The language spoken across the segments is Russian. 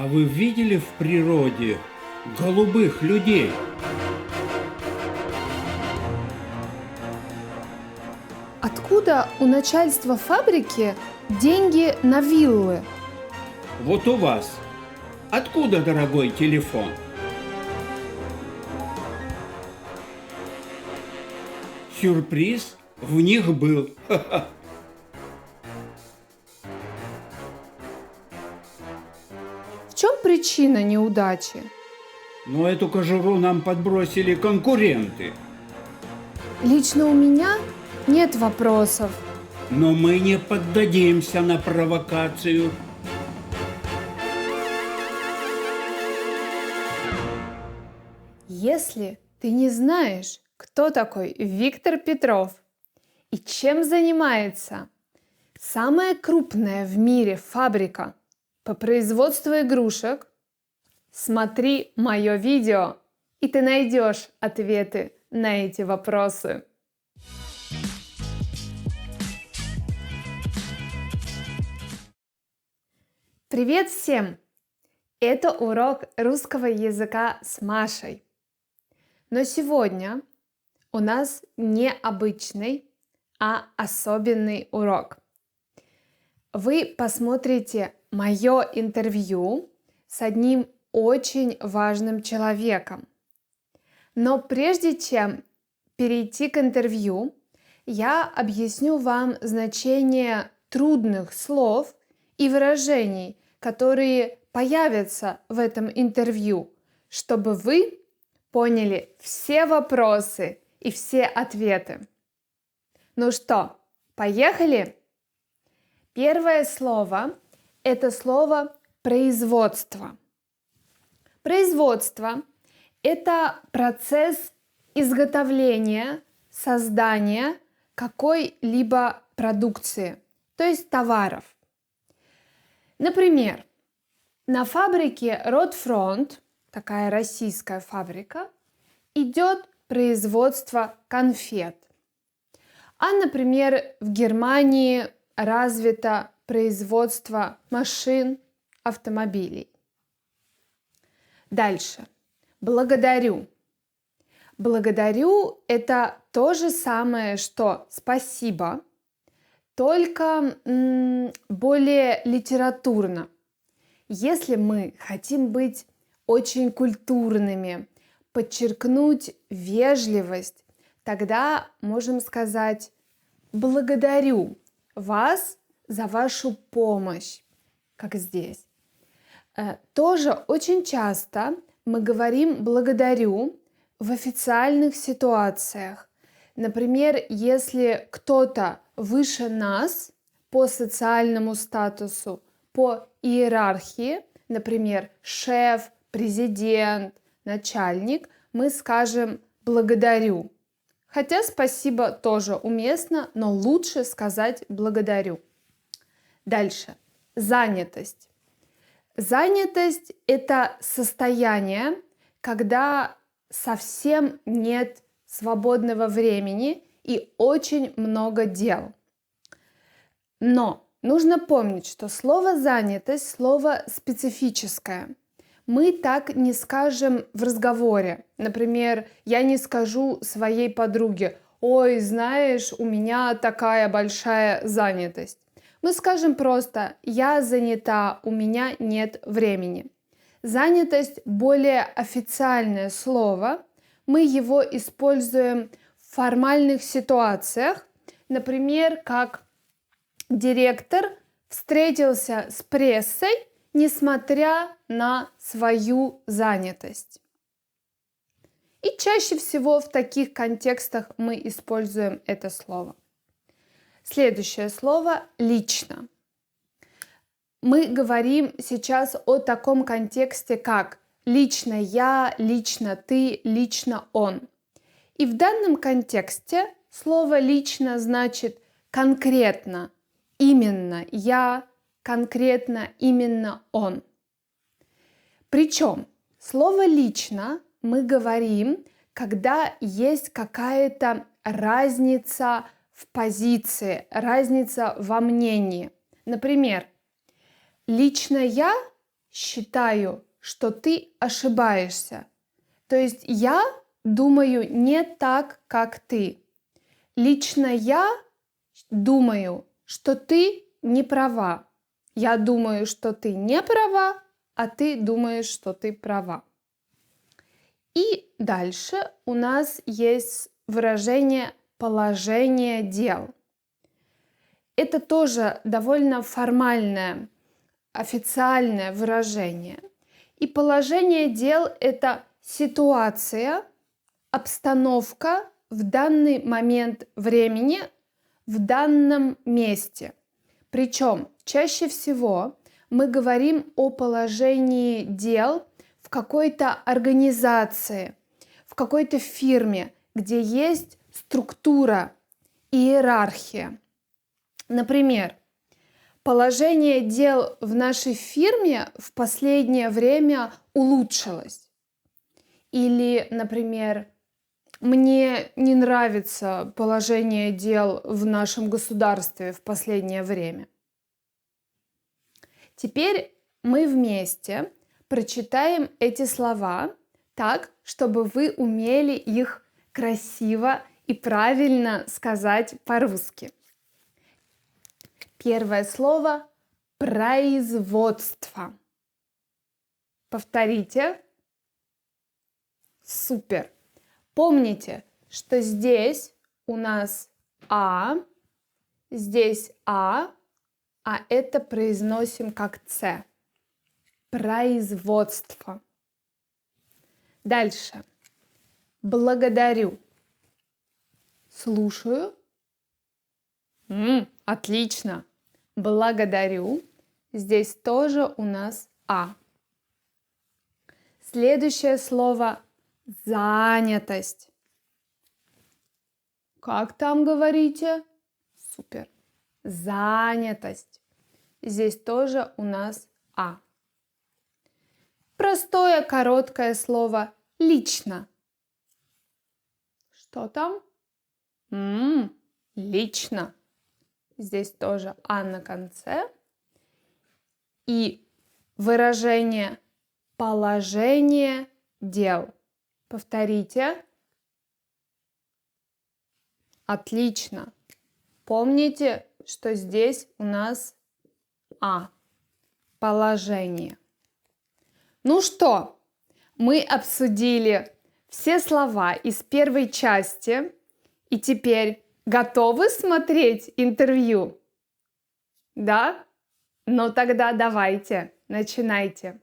А вы видели в природе голубых людей? Откуда у начальства фабрики деньги на виллы? Вот у вас. Откуда, дорогой, телефон? Сюрприз в них был. Ха-ха. В чем причина неудачи? Но эту кожуру нам подбросили конкуренты. Лично у меня нет вопросов. Но мы не поддадимся на провокацию. Если ты не знаешь, кто такой Виктор Петров и чем занимается самая крупная в мире фабрика по производству игрушек, смотри мое видео, и ты найдешь ответы на эти вопросы. Привет всем! Это урок русского языка с Машей. Но сегодня у нас не обычный, а особенный урок. Вы посмотрите мое интервью с одним очень важным человеком. Но прежде чем перейти к интервью, я объясню вам значение трудных слов и выражений, которые появятся в этом интервью, чтобы вы поняли все вопросы и все ответы. Ну что, поехали? Первое слово – это слово «производство». Производство – это процесс изготовления, создания какой-либо продукции, то есть товаров. Например, на фабрике Ротфронт, такая российская фабрика, идет производство конфет. А, например, в Германии развито производство машин, автомобилей. Дальше. Благодарю. Благодарю – это то же самое, что спасибо, только более литературно. Если мы хотим быть очень культурными, подчеркнуть вежливость, тогда можем сказать «благодарю вас за вашу помощь», как здесь. Тоже очень часто мы говорим «благодарю» в официальных ситуациях. Например, если кто-то выше нас по социальному статусу, по иерархии, например, шеф, президент, начальник, мы скажем «благодарю». Хотя спасибо тоже уместно, но лучше сказать «благодарю». Дальше. Занятость. Занятость – это состояние, когда совсем нет свободного времени и очень много дел. Но нужно помнить, что слово «занятость» – слово специфическое. Мы так не скажем в разговоре. Например, я не скажу своей подруге: «Ой, знаешь, у меня такая большая занятость». Мы скажем просто: «Я занята, у меня нет времени». Занятость – более официальное слово. Мы его используем в формальных ситуациях. Например, как директор встретился с прессой, несмотря на свою занятость. И чаще всего в таких контекстах мы используем это слово. Следующее слово – лично. Мы говорим сейчас о таком контексте, как лично я, лично ты, лично он. И в данном контексте слово «лично» значит конкретно, именно я, конкретно именно он. Причем слово «лично» мы говорим, когда есть какая-то разница в позиции, разница во мнении. Например, лично я считаю, что ты ошибаешься. То есть я думаю не так, как ты. Лично я думаю, что ты не права. Я думаю, что ты не права, а ты думаешь, что ты права. И дальше у нас есть выражение «положение дел». Это тоже довольно формальное, официальное выражение. И положение дел – это ситуация, обстановка в данный момент времени, в данном месте. Причем чаще всего мы говорим о положении дел в какой-то организации, в какой-то фирме, где есть структура, иерархия. Например, положение дел в нашей фирме в последнее время улучшилось. Или, например, мне не нравится положение дел в нашем государстве в последнее время. Теперь мы вместе прочитаем эти слова так, чтобы вы умели их красиво и правильно сказать по-русски. Первое слово – производство. Повторите. Супер. Помните, что здесь у нас здесь а это произносим как С. Производство. Дальше. Благодарю. Слушаю. Отлично. Благодарю. Здесь тоже у нас А. Следующее слово – занятость. Как там говорите? Супер. Занятость. Здесь тоже у нас А. Простое короткое слово лично. Что там? Лично. Здесь тоже А на конце. И выражение положение дел. Повторите. Отлично. Помните, что здесь у нас А. Положение. Ну что, мы обсудили все слова из первой части. И теперь готовы смотреть интервью? Да? Ну тогда давайте, начинайте.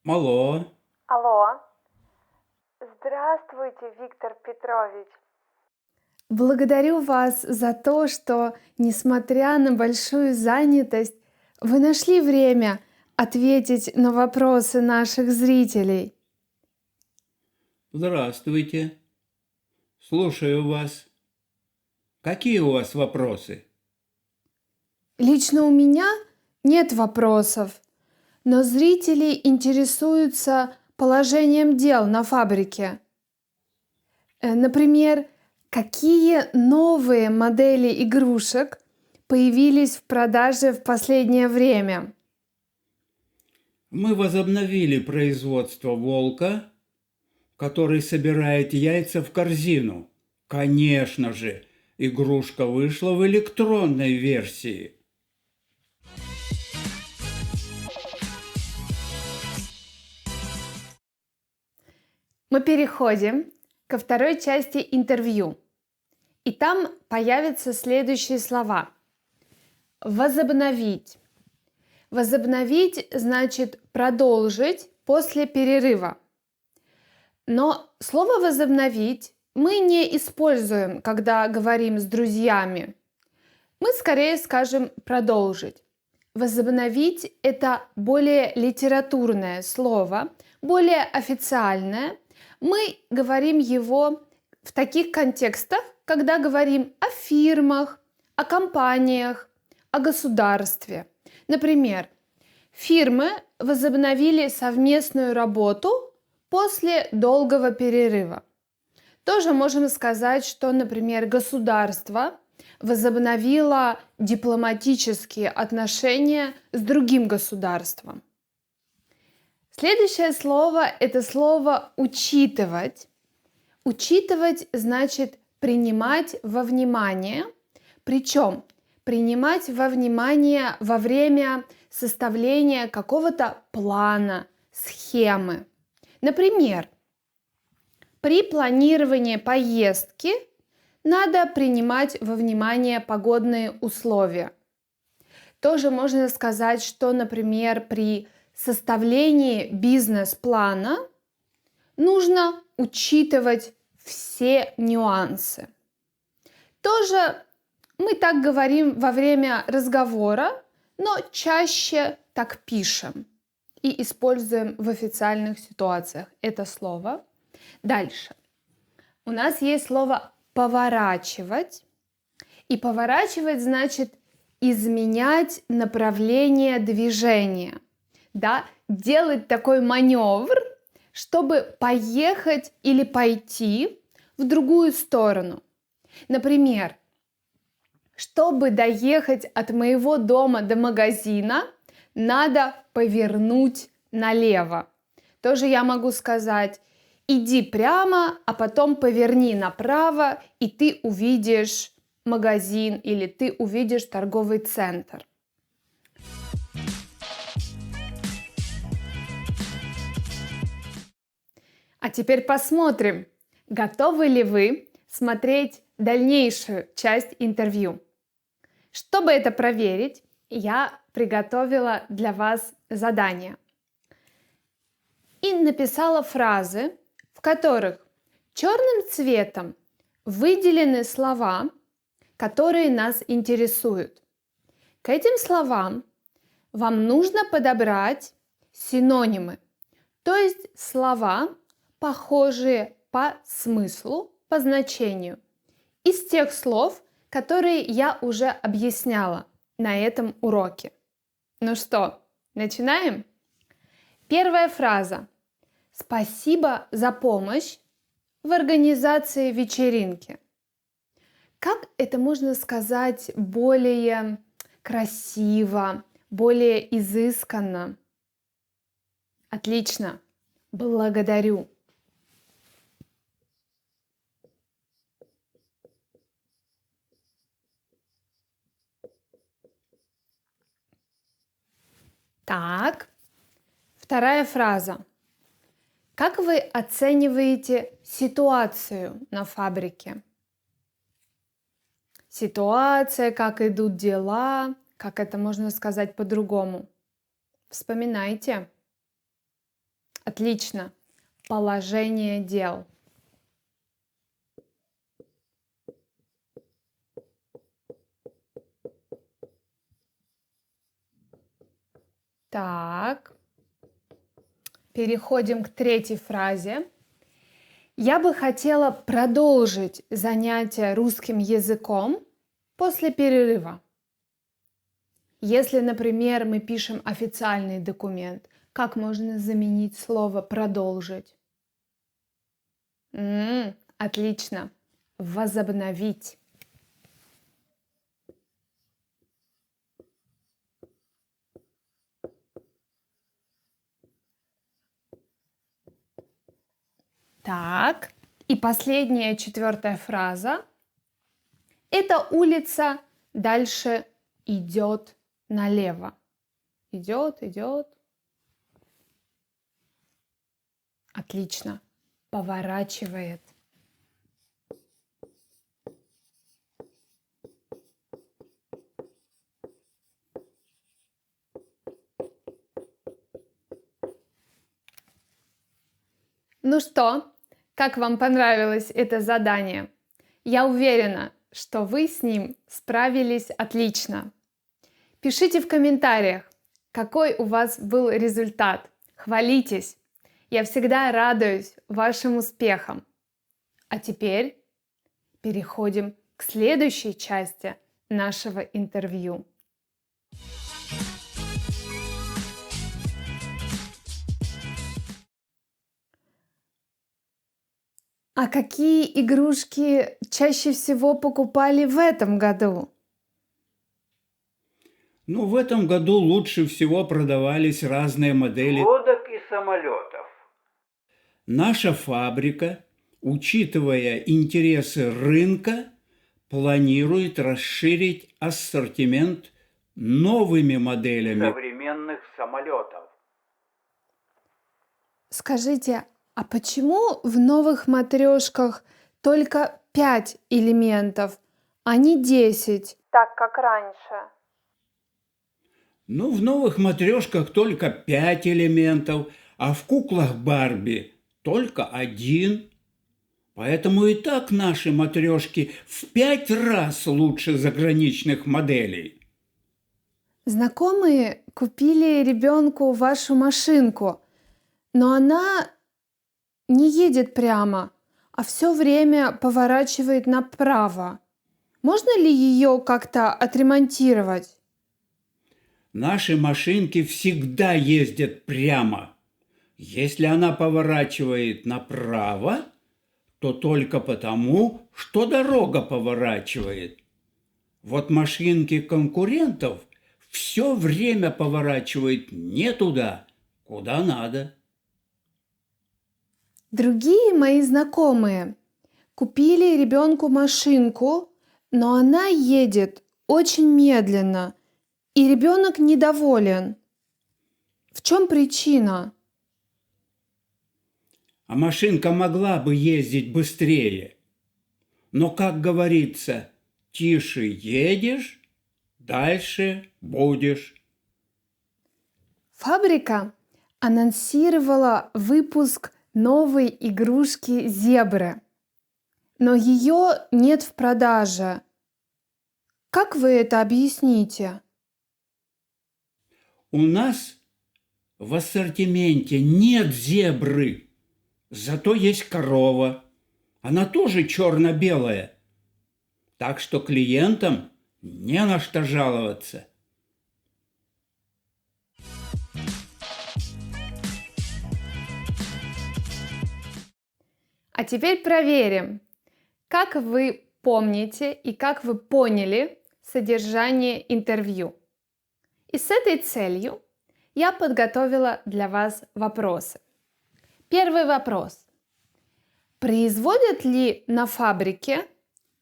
Алло. Алло. Здравствуйте, Виктор Петрович. Благодарю вас за то, что, несмотря на большую занятость, вы нашли время ответить на вопросы наших зрителей. Здравствуйте. Слушаю вас. Какие у вас вопросы? Лично у меня нет вопросов, но зрители интересуются положением дел на фабрике. Например, какие новые модели игрушек появились в продаже в последнее время? Мы возобновили производство волка, который собирает яйца в корзину. Конечно же, игрушка вышла в электронной версии. Мы переходим ко второй части интервью. И там появятся следующие слова. Возобновить. Возобновить значит продолжить после перерыва. Но слово «возобновить» мы не используем, когда говорим с друзьями. Мы скорее скажем «продолжить». Возобновить – это более литературное слово, более официальное. Мы говорим его в таких контекстах, когда говорим о фирмах, о компаниях, о государстве. Например, фирмы возобновили совместную работу после долгого перерыва. Тоже можем сказать, что, например, государство возобновило дипломатические отношения с другим государством. Следующее слово – это слово «учитывать». Учитывать значит принимать во внимание, причем принимать во внимание во время составления какого-то плана, схемы. Например, при планировании поездки надо принимать во внимание погодные условия. Тоже можно сказать, что, например, при составлении бизнес-плана нужно учитывать все нюансы. Тоже мы так говорим во время разговора, но чаще так пишем и используем в официальных ситуациях это слово. Дальше. У нас есть слово «поворачивать». И поворачивать значит изменять направление движения. Да? Делать такой маневр, чтобы поехать или пойти в другую сторону. Например, чтобы доехать от моего дома до магазина, надо повернуть налево. Тоже я могу сказать: иди прямо, а потом поверни направо, и ты увидишь магазин или ты увидишь торговый центр. А теперь посмотрим, готовы ли вы смотреть дальнейшую часть интервью. Чтобы это проверить, я приготовила для вас задание и написала фразы, в которых черным цветом выделены слова, которые нас интересуют. К этим словам вам нужно подобрать синонимы, то есть слова, похожие по смыслу, по значению, из тех слов, которые я уже объясняла на этом уроке. Ну что, начинаем? Первая фраза. Спасибо за помощь в организации вечеринки. Как это можно сказать более красиво, более изысканно? Отлично. Благодарю. Так, вторая фраза. Как вы оцениваете ситуацию на фабрике? Ситуация, как идут дела, как это можно сказать по-другому? Вспоминайте. Отлично. Положение дел. Так. Переходим к третьей фразе. Я бы хотела продолжить занятия русским языком после перерыва. Если, например, мы пишем официальный документ, как можно заменить слово «продолжить»? Отлично. Возобновить. Так, и последняя, четвертая фраза. Эта улица дальше идет налево. Идет, идет. Отлично. Поворачивает. Ну что, как вам понравилось это задание? Я уверена, что вы с ним справились отлично. Пишите в комментариях, какой у вас был результат. Хвалитесь. Я всегда радуюсь вашим успехам. А теперь переходим к следующей части нашего интервью. А какие игрушки чаще всего покупали в этом году? Ну, в этом году лучше всего продавались разные модели лодок и самолетов. Наша фабрика, учитывая интересы рынка, планирует расширить ассортимент новыми моделями современных самолетов. Скажите, а почему в новых матрешках только 5 элементов, а не 10, так как раньше? Ну, в новых матрешках только 5 элементов, а в куклах Барби только 1. Поэтому и так наши матрешки в 5 раз лучше заграничных моделей. Знакомые купили ребенку вашу машинку, но она не едет прямо, а все время поворачивает направо. Можно ли ее как-то отремонтировать? Наши машинки всегда ездят прямо. Если она поворачивает направо, то только потому, что дорога поворачивает. Вот машинки конкурентов все время поворачивают не туда, куда надо. Другие мои знакомые купили ребенку машинку, но она едет очень медленно, и ребенок недоволен. В чем причина? А машинка могла бы ездить быстрее. Но, как говорится, тише едешь, дальше будешь. Фабрика анонсировала выпуск новой игрушки зебры, но ее нет в продаже. Как вы это объясните? У нас в ассортименте нет зебры, зато есть корова. Она тоже черно-белая. Так что клиентам не на что жаловаться. А теперь проверим, как вы помните и как вы поняли содержание интервью. И с этой целью я подготовила для вас вопросы. Первый вопрос. Производят ли на фабрике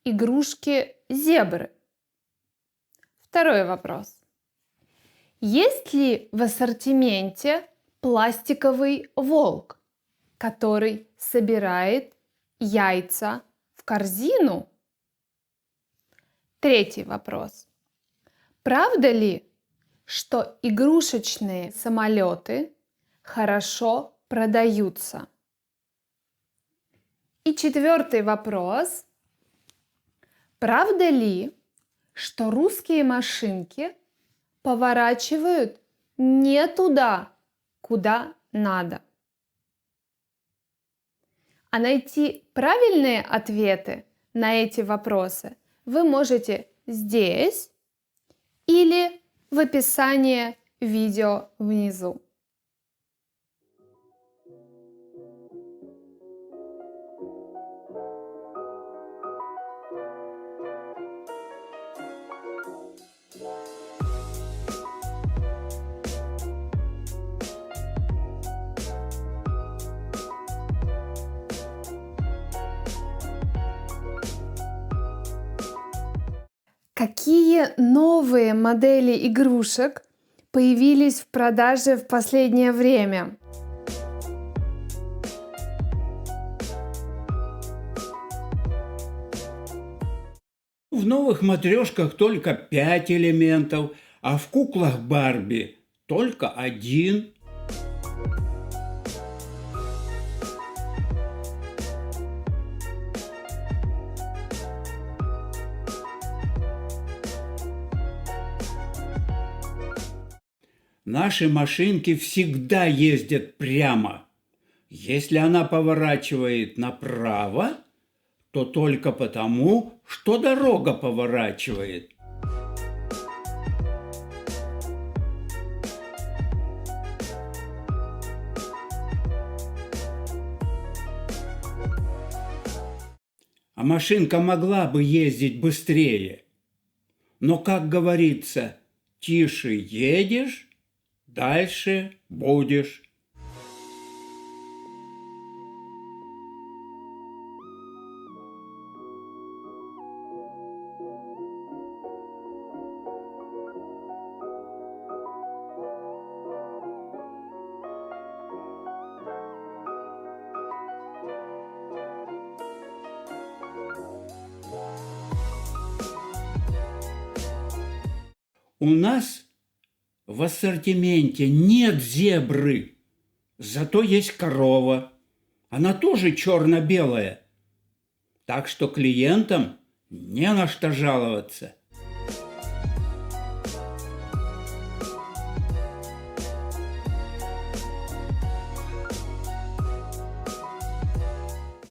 игрушки зебры? Второй вопрос. Есть ли в ассортименте пластиковый волк, который собирает яйца в корзину? Третий вопрос. Правда ли, что игрушечные самолеты хорошо продаются? И четвертый вопрос. Правда ли, что русские машинки поворачивают не туда, куда надо? А найти правильные ответы на эти вопросы вы можете здесь или в описании видео внизу. Какие новые модели игрушек появились в продаже в последнее время? В новых матрешках только 5 элементов, а в куклах Барби только 1. Наши машинки всегда ездят прямо. Если она поворачивает направо, то только потому, что дорога поворачивает. а машинка могла бы ездить быстрее. Но, как говорится, тише едешь, дальше будешь. У нас в ассортименте нет зебры, зато есть корова. Она тоже черно-белая. Так что клиентам не на что жаловаться.